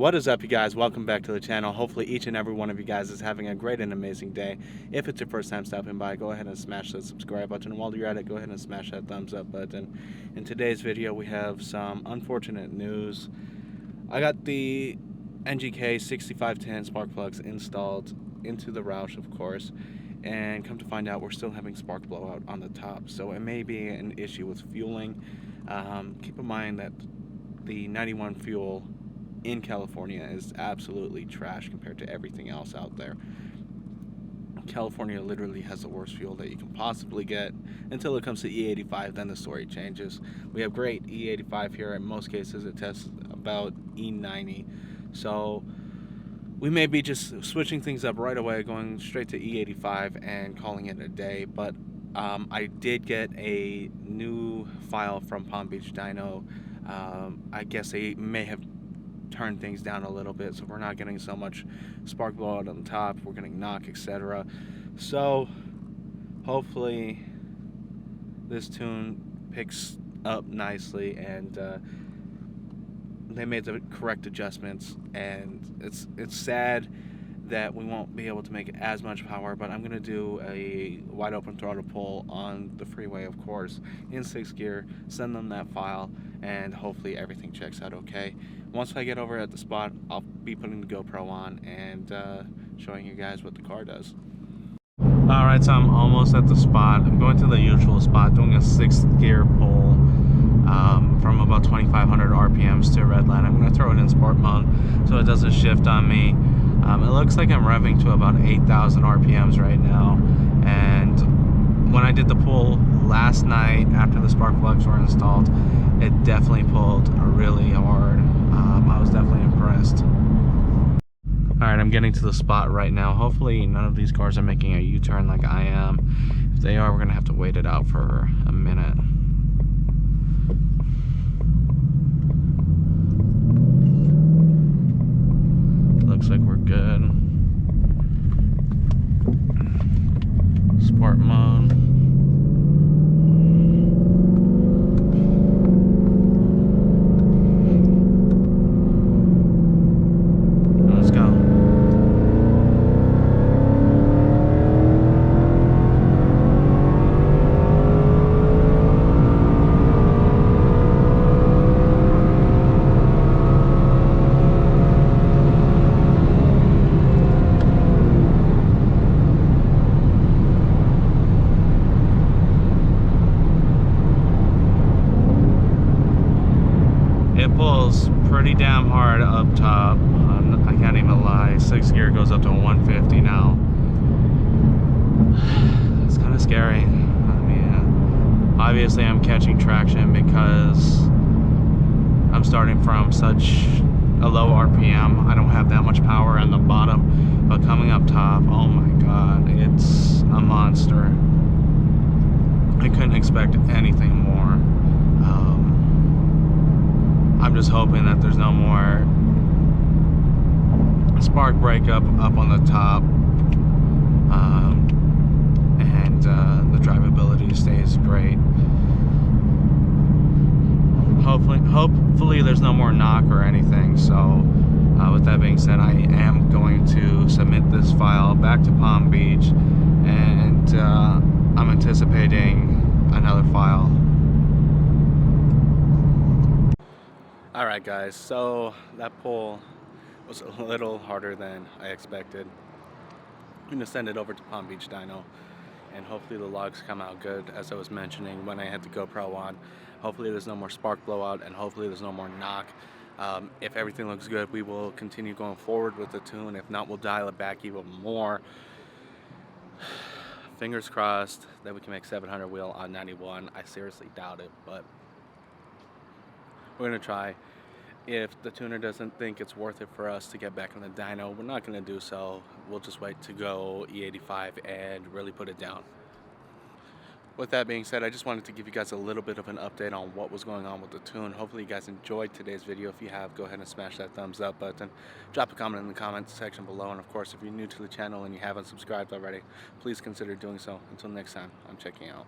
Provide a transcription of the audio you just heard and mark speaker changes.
Speaker 1: What is up, you guys? Welcome back to the channel. Hopefully each and every one of you guys is having a great and amazing day. If it's your first time stopping by, go ahead and smash that subscribe button, and while you're at it, go ahead and smash that thumbs up button. In today's video, we have some unfortunate news. I got the NGK 6510 spark plugs installed into the Roush, of course, and come to find out we're still having spark blowout on the top, so it may be an issue with fueling. Keep in mind that the 91 fuel in California is absolutely trash compared to everything else out there. California literally has the worst fuel that you can possibly get until it comes to E85, then the story changes. We have great E85 here. In most cases it tests about E90, so we may be just switching things up right away, going straight to E85 and calling it a day. But I did get a new file from Palm Beach Dyno. I guess they may have turn things down a little bit, so we're not getting so much spark blowout on the top, we're getting knock, etc. So hopefully this tune picks up nicely, and they made the correct adjustments. And it's sad that we won't be able to make as much power, but I'm gonna do a wide open throttle pull on the freeway, of course, in 6th gear, send them that file, and hopefully everything checks out okay. Once I get over at the spot, I'll be putting the GoPro on and showing you guys what the car does. Alright, so I'm almost at the spot. I'm going to the usual spot, doing a 6th gear pull from about 2,500 RPMs to red line. I'm going to throw it in sport mode so it doesn't shift on me. It looks like I'm revving to about 8,000 RPMs right now, and when I did the pull last night after the spark plugs were installed, it definitely pulled really hard. I was definitely impressed. Alright, I'm getting to the spot right now. Hopefully none of these cars are making a U-turn like I am. If they are, we're going to have to wait it out for a minute. Looks like we're good. Sport mode. Let's go. It pulls pretty damn hard up top. I can't even lie. 6th gear goes up to 150 now. It's kind of scary. I mean, obviously I'm catching traction because I'm starting from such a low RPM. I don't have that much power on the bottom, but coming up top, oh my god, it's a monster. I couldn't expect anything more. I'm just hoping that there's no more spark breakup up on the top, and the drivability stays great. Hopefully there's no more knock or anything. So with that being said, I am going to submit this file back to Palm Beach, and I'm anticipating another file. Alright guys, so that pull was a little harder than I expected. I'm going to send it over to Palm Beach Dyno, and hopefully the logs come out good. As I was mentioning when I had the GoPro on, hopefully there's no more spark blowout, and hopefully there's no more knock. If everything looks good, we will continue going forward with the tune. If not, we'll dial it back even more. Fingers crossed that we can make 700 wheel on 91. I seriously doubt it, but we're going to try. If the tuner doesn't think it's worth it for us to get back on the dyno, we're not going to do so. We'll just wait to go E85 and really put it down. With that being said, I just wanted to give you guys a little bit of an update on what was going on with the tune. Hopefully you guys enjoyed today's video. If you have, go ahead and smash that thumbs up button. Drop a comment in the comments section below. And of course, if you're new to the channel and you haven't subscribed already, please consider doing so. Until next time, I'm checking out.